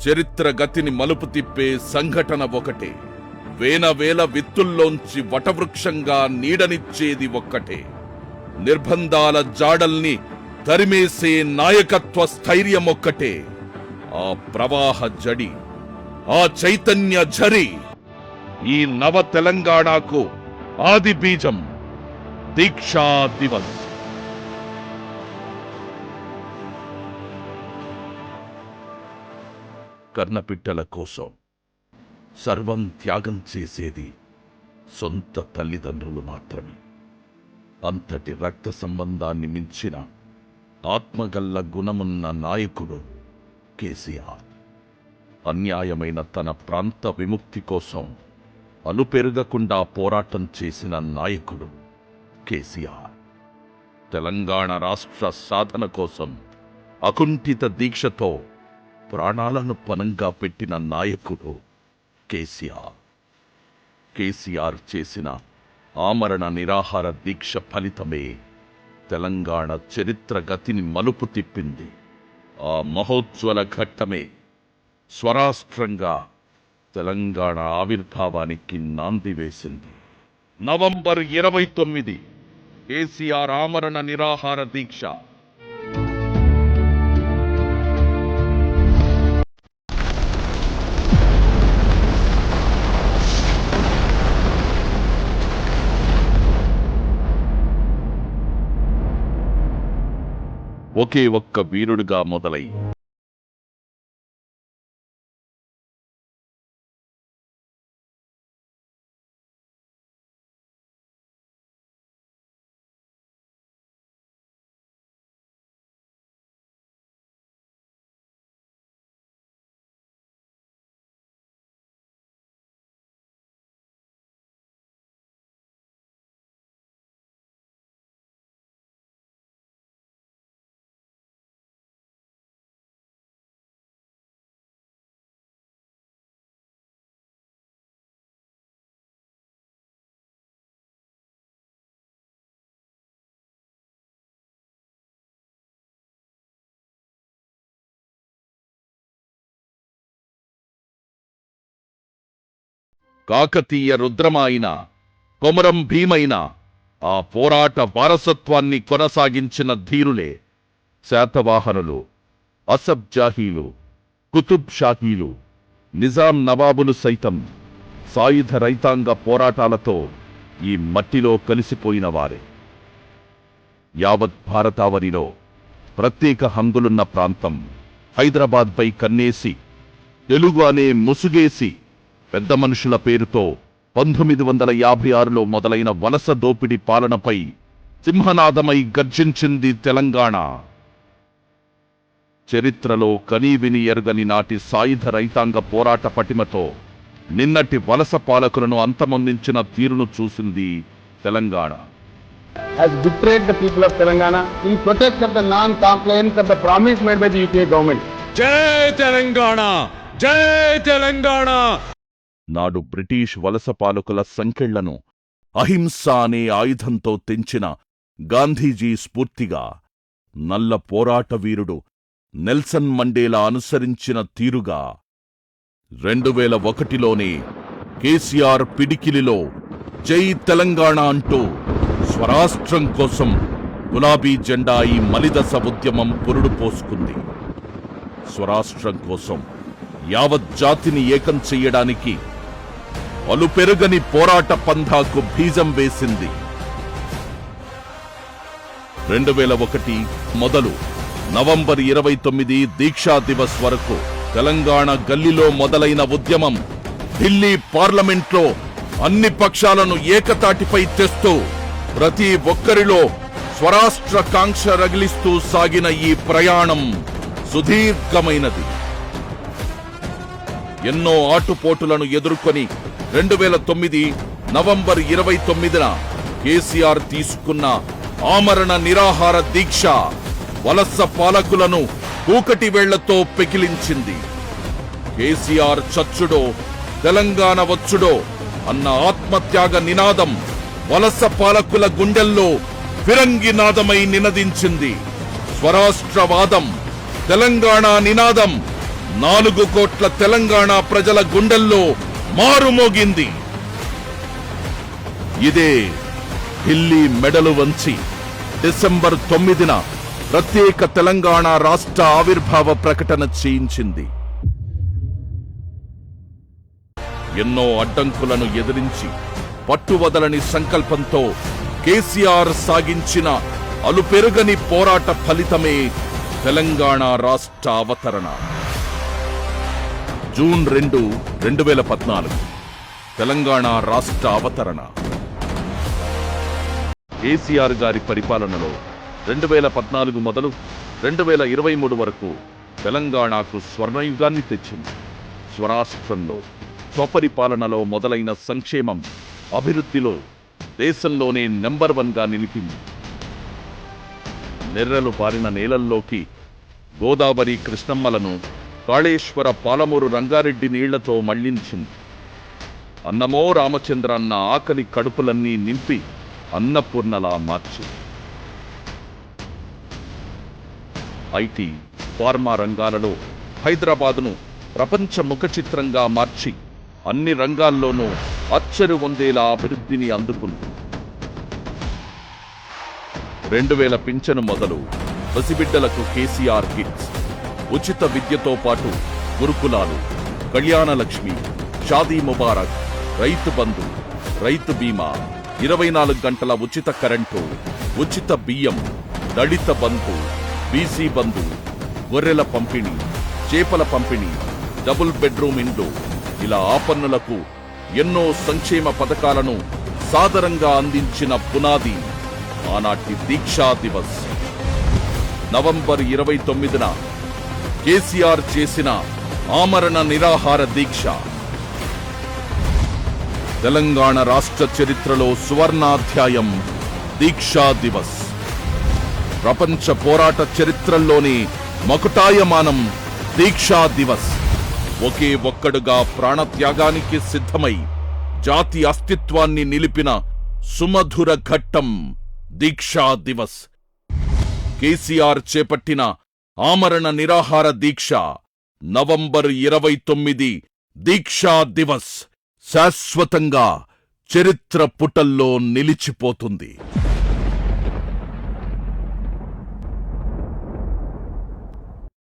చరిత్ర గతిని మలుపు తిప్పే సంఘటన ఒకటే. వేల విత్తుల్లోంచి వటవృక్షంగా నీడనిచ్చేది ఒక్కటే. నిర్బంధాల జాడల్ని తరిమేసే నాయకత్వ స్థైర్యమొక్కటే. ఆ ప్రవాహ జడి, ఆ చైతన్య ఝరి ఈ నవ తెలంగాణకు ఆది బీజం దీక్షా దివస్. కర్ణపిట్టల కోసం సర్వం త్యాగం చేసేది సొంత తల్లిదండ్రులు మాత్రమే. అంతటి రక్త సంబంధాన్ని మించిన ఆత్మగల్ల గుణమున్న నాయకుడు కేసీఆర్. అన్యాయమైన తన ప్రాంత విముక్తి కోసం అలుపెరగకుండా పోరాటం చేసిన నాయకుడు కేసీఆర్. తెలంగాణ రాష్ట్ర సాధన కోసం అకుంఠిత దీక్షతో ప్రాణాలను పణంగా పెట్టిన నాయకుడు కేసీఆర్. కేసీఆర్ చేసిన ఆమరణ నిరాహార దీక్ష ఫలితమే తెలంగాణ చరిత్ర గతిని మలుపు తిప్పింది. ఆ మహోజ్వల ఘట్టమే స్వరాష్ట్రంగా తెలంగాణ ఆవిర్భావానికి నాంది వేసింది. నవంబర్ 29 కేసీఆర్ ఆమరణ నిరాహార దీక్ష. ఒకే ఒక్క వీరుడుగా మొదలై కాకతీయ రుద్రమాయిన కొమరం భీమైన ఆ పోరాట వారసత్వాన్ని కొనసాగించిన ధీరులే శాతవాహనులు, అసఫ్ జాహీలు, కుతుబ్ షాహీలు, నిజాం నవాబులు సైతం సాయుధ రైతాంగ పోరాటాలతో ఈ మట్టిలో కలిసిపోయిన వారే. యావత్ భారతావనిలో ప్రత్యేక హంగులున్న ప్రాంతం హైదరాబాద్పై కన్నేసి తెలుగు అనే ముసుగేసి పెద్ద మనుషుల పేరుతో 1956లో మొదలైన వలస దోపిడి పాలనపై సింహనాదమై గర్జించింది తెలంగాణ. చరిత్రలో కనీవిని ఎరుగని నాటి సాయుధ రైతాంగ పోరాట పటిమతో నిన్నటి వలస పాలకులను అంతమొందించిన తీరును చూసింది Telangana. Has betrayed the people of Telangana in protest of the non-compliance of the promise made by the UPA government. జై తెలంగాణ, జై తెలంగాణ. నాడు బ్రిటిష్ వలస పాలకుల సంకెళ్లను అహింస అనే ఆయుధంతో తెంచిన గాంధీజీ స్ఫూర్తిగా నల్ల పోరాట వీరుడు నెల్సన్ మండేలా అనుసరించిన తీరుగా 2001లోనే కేసీఆర్ పిడికిలిలో జై తెలంగాణ అంటూ స్వరాష్ట్రం కోసం గులాబీ జెండా ఈ మలిదశ ఉద్యమం పురుడు పోసుకుంది. స్వరాష్ట్రం కోసం యావత్ జాతిని ఏకం చెయ్యడానికి అలుపెరుగని పోరాట పంథాకు బీజం వేసింది. 2001 మొదలు నవంబర్ 29 దీక్షా దివస్ వరకు తెలంగాణ గల్లీలో మొదలైన ఉద్యమం ఢిల్లీ పార్లమెంట్లో అన్ని పక్షాలను ఏకతాటిపై తెస్తూ ప్రతి ఒక్కరిలో స్వరాష్ట్ర కాంక్ష రగిలిస్తూ సాగిన ఈ ప్రయాణం సుదీర్ఘమైనది. ఎన్నో ఆటుపోటులను ఎదుర్కొని 2009 నవంబర్ 29న కేసీఆర్ తీసుకున్న ఆమరణ నిరాహార దీక్ష వలస పాలకులను కూకటి వేళ్లతో పెకిలించింది. కేసీఆర్ చచ్చుడో తెలంగాణ వచ్చుడో అన్న ఆత్మత్యాగ నినాదం వలస పాలకుల గుండెల్లో ఫిరంగి నాదమై నినదించింది. స్వరాష్ట్రవాదం, తెలంగాణ నినాదం 4 కోట్ల తెలంగాణ ప్రజల గుండెల్లో మారుమోగింది. ఇదే ఢిల్లీ మెడలు వంచి డిసెంబర్ 9న ప్రత్యేక తెలంగాణ రాష్ట్ర ఆవిర్భావ ప్రకటన చేయించింది. ఎన్నో అడ్డంకులను ఎదిరించి పట్టువదలని సంకల్పంతో కేసీఆర్ సాగించిన అలుపెరుగని పోరాట ఫలితమే తెలంగాణ రాష్ట్ర అవతరణ. జూన్ 2, 2014 తెలంగాణ రాష్ట్ర అవతరణ. కేసీఆర్ గారి పరిపాలనలో 2014 మొదలు 2023 వరకు తెలంగాణకు స్వర్ణయుగాన్ని తెచ్చింది. స్వరాష్ట్రంలో స్వపరిపాలనలో మొదలైన సంక్షేమం, అభివృద్ధిలో దేశంలోనే నెంబర్ 1గా నిలిపింది. నెర్రెలు పారిన నేలల్లోకి గోదావరి కృష్ణమ్మలను కాళేశ్వర పాలమూరు రంగారెడ్డి నీళ్లతో మళ్లించింది. అన్నమో రామచంద్ర అన్న ఆకలి కడుపులన్నీ నింపి అన్నపూర్ణలా మార్చింది. ఐటీ, ఫార్మా రంగాలలో హైదరాబాదును ప్రపంచ ముఖ చిత్రంగా మార్చి అన్ని రంగాల్లోనూ అచ్చరు పొందేలా అభివృద్ధిని అందుకుంది. 2000 పింఛను మొదలు పసిబిడ్డలకు కేసీఆర్ కిట్స్, ఉచిత విద్యతో పాటు గురుకులాలు, కళ్యాణ లక్ష్మి, షాదీ ముబారక్, రైతు బంధు, రైతు బీమా, 24 గంటల ఉచిత కరెంటు, ఉచిత బియ్యం, దళిత బంధు, బీసీ బంధు, గొర్రెల పంపిణీ, చేపల పంపిణీ, డబుల్ బెడ్రూమ్ ఇండ్లు, ఇలా ఆపన్నులకు ఎన్నో సంక్షేమ పథకాలను సాదరంగా అందించిన పునాది ఆనాటి దీక్షా దివస్. నవంబర్ 29న కేసీఆర్ చేసిన ఆమరణ నిరాహార దీక్ష తెలంగాణ రాష్ట్ర చరిత్రలో సువర్ణాధ్యాయం. దీక్షా దివస్ ప్రపంచ పోరాట చరిత్రల్లోని మకుటాయమానం. దీక్షా దివస్ ఒకే ఒక్కడుగా ప్రాణత్యాగానికి సిద్ధమై జాతి అస్తిత్వాన్ని నిలిపిన సుమధుర ఘట్టం. దీక్షా దివస్ కేసీఆర్ చేపట్టిన ఆమరణ నిరాహార దీక్ష నవంబర్ 29 దీక్షా దివస్ శాశ్వతంగా చరిత్ర పుటల్లో నిలిచిపోతుంది.